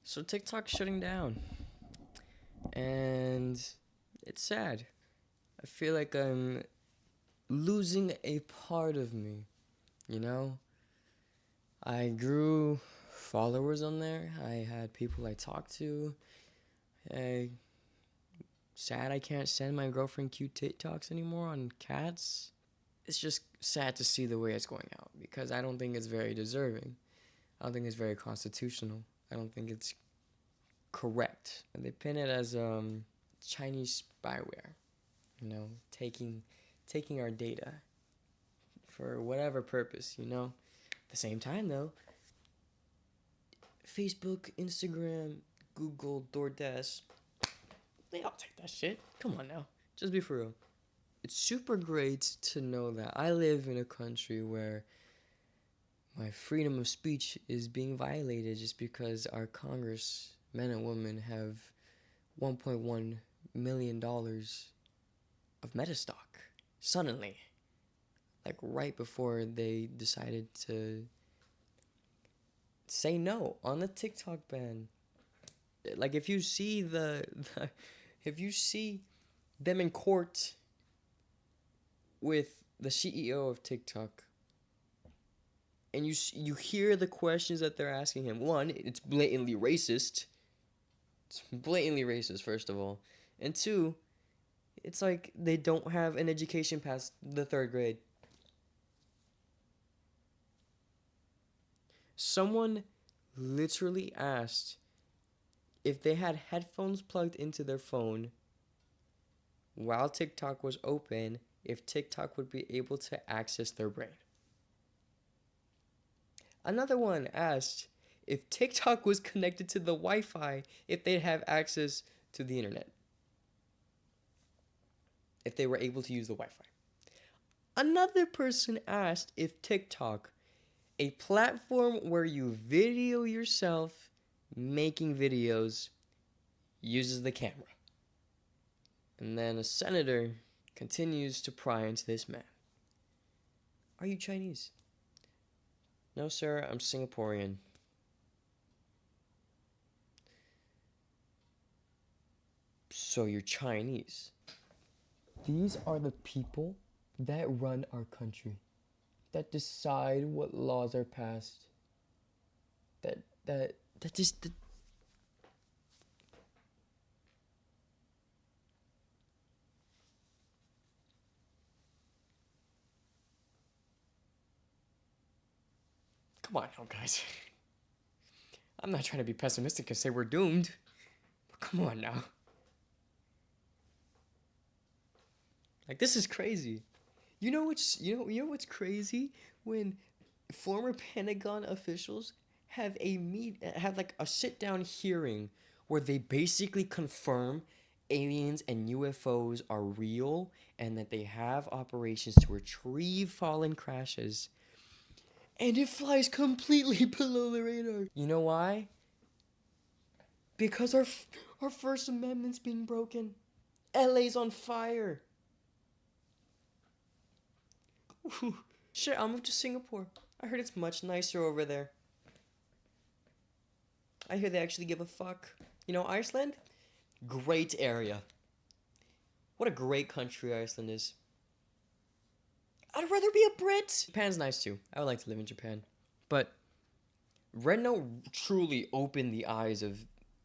So TikTok's shutting down, and it's sad. I feel like I'm losing a part of me, you know? I grew followers on there. I had people I talked to. I sad I can't send my girlfriend cute TikToks anymore on cats. It's just sad to see the way it's going out because I don't think it's very deserving. I don't think it's very constitutional. I don't think it's correct. And they pin it as Chinese spyware, taking our data for whatever purpose. At the same time though, Facebook, Instagram, Google, DoorDash, they all take that shit. Come on now. Just be for real. It's super great to know that I live in a country where my freedom of speech is being violated just because our Congress, men and women, have $1.1 million of Metastock suddenly, like right before they decided to say no on the TikTok ban. Like if you see if you see them in court with the CEO of TikTok, and you hear the questions that they're asking him. One, it's blatantly racist. It's blatantly racist, first of all, and two, it's like they don't have an education past the third grade. Someone literally asked if they had headphones plugged into their phone while TikTok was open, if TikTok would be able to access their brain. Another one asked if TikTok was connected to the Wi-Fi, if they'd have access to the internet, if they were able to use the Wi-Fi. Another person asked if TikTok, a platform where you video yourself making videos, uses the camera. And then a senator continues to pry into this man. Are you Chinese? No, sir, I'm Singaporean. So you're Chinese. These are the people that run our country, that decide what laws are passed, that just. Come on now, guys. I'm not trying to be pessimistic and say we're doomed, but come on now. Like this is crazy. You know what's crazy when former Pentagon officials have like a sit down hearing where they basically confirm aliens and UFOs are real and that they have operations to retrieve fallen crashes. And it flies completely below the radar. You know why? Because our First Amendment's being broken. LA's on fire. Shit, I'll move to Singapore. I heard it's much nicer over there. I hear they actually give a fuck. Iceland? Great area. What a great country Iceland is. I'd rather be a Brit. Japan's nice too. I would like to live in Japan. But Red Note truly opened the eyes of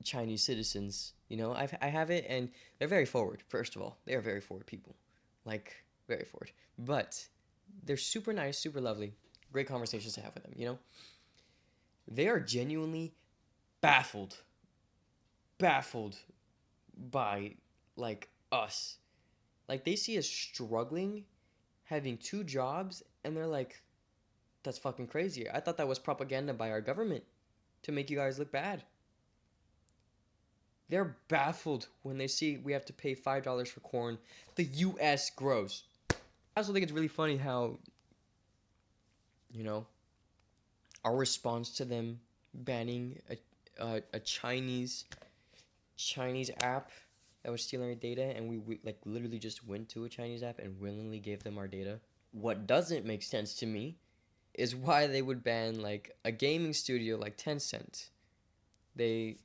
Chinese citizens. I have it, and they're very forward, first of all. They are very forward people. Like, very forward. But they're super nice, super lovely. Great conversations to have with them. They are genuinely baffled by like us. Like they see us struggling, having two jobs, and they're like, that's fucking crazy. I thought that was propaganda by our government to make you guys look bad. They're baffled when they see we have to pay $5 for corn the US grows. I also think it's really funny how, our response to them banning a Chinese app that was stealing our data, and we like literally just went to a Chinese app and willingly gave them our data. What doesn't make sense to me is why they would ban like a gaming studio like Tencent. They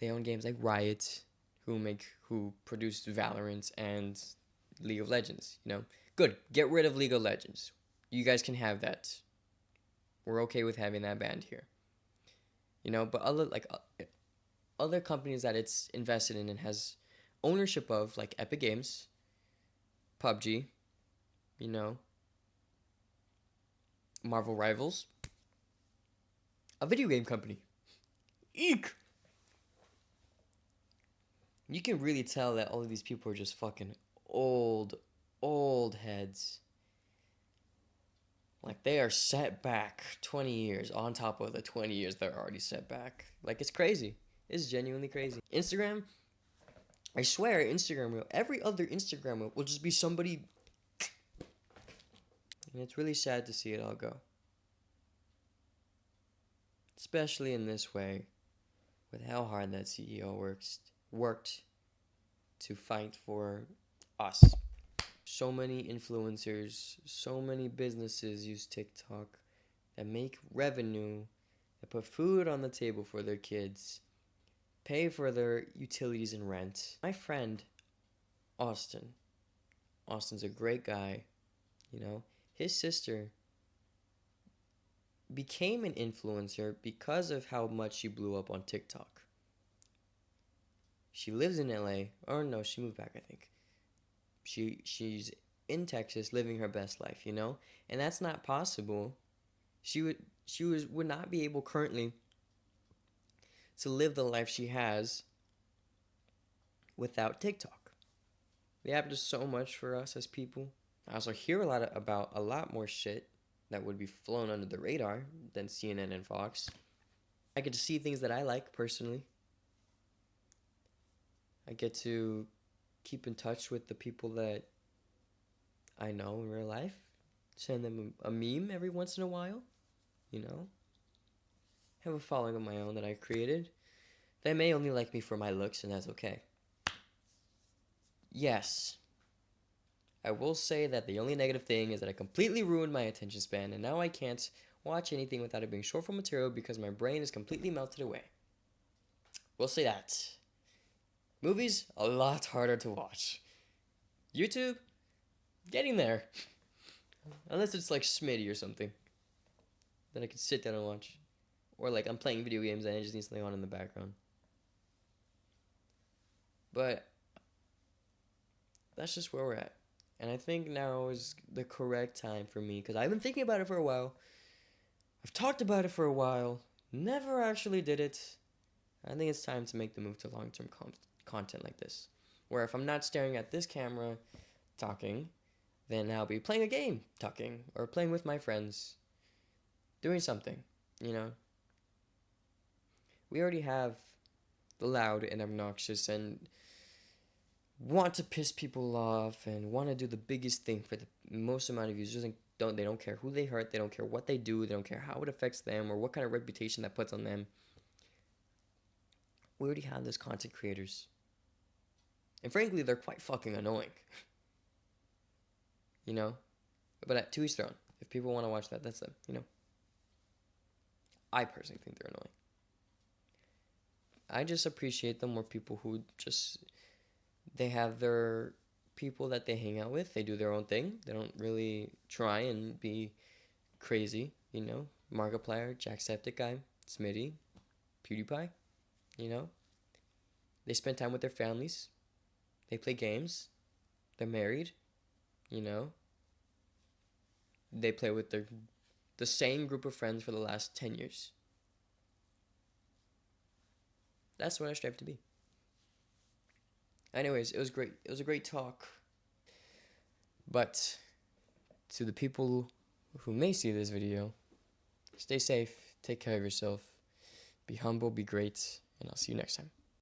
They own games like Riot, who produced Valorant and League of Legends. You know, good. Get rid of League of Legends. You guys can have that. We're okay with having that banned here. You know, but other companies that it's invested in and has ownership of, like Epic Games, PUBG, you know, Marvel Rivals, a video game company. Eek! You can really tell that all of these people are just fucking old heads. Like, they are set back 20 years on top of the 20 years they're already set back. Like, it's crazy. It's genuinely crazy. Instagram, I swear, Instagram reel, every other Instagram reel will just be somebody. And it's really sad to see it all go. Especially in this way, with how hard that CEO worked to fight for us. So many influencers, so many businesses use TikTok that make revenue, that put food on the table for their kids, pay for their utilities and rent. My friend, Austin's a great guy, you know. His sister became an influencer because of how much she blew up on TikTok. She lives in LA, or no, she moved back, I think. She's in Texas living her best life, you know? And that's not possible. Would not be able currently to live the life she has without TikTok. The app does so much for us as people. I also hear about a lot more shit that would be flown under the radar than CNN and Fox. I get to see things that I like personally. I get to keep in touch with the people that I know in real life. Send them a meme every once in a while, you know. Have a following of my own that I created. They may only like me for my looks, and that's okay. Yes, I will say that the only negative thing is that I completely ruined my attention span, and now I can't watch anything without it being short form material because my brain is completely melted away. We'll say that. Movies, a lot harder to watch. YouTube, getting there. Unless it's like Smitty or something. Then I can sit down and watch. Or like I'm playing video games and I just need something on in the background. But that's just where we're at. And I think now is the correct time for me, because I've been thinking about it for a while. I've talked about it for a while. Never actually did it. I think it's time to make the move to long-term content like this. Where if I'm not staring at this camera talking, then I'll be playing a game talking, or playing with my friends, doing something, you know. We already have the loud and obnoxious and want to piss people off and want to do the biggest thing for the most amount of views. They don't care who they hurt, they don't care what they do, they don't care how it affects them or what kind of reputation that puts on them. We already have those content creators. And frankly, they're quite fucking annoying. You know? But to each their own. If people want to watch that, that's them, you know? I personally think they're annoying. I just appreciate the more people who they have their people that they hang out with. They do their own thing. They don't really try and be crazy, you know? Markiplier, Jacksepticeye, Smitty, PewDiePie, you know? They spend time with their families. They play games. They're married, you know? They play with the same group of friends for the last 10 years. That's what I strive to be. Anyways, it was great. It was a great talk. But to the people who may see this video, stay safe, take care of yourself, be humble, be great, and I'll see you next time.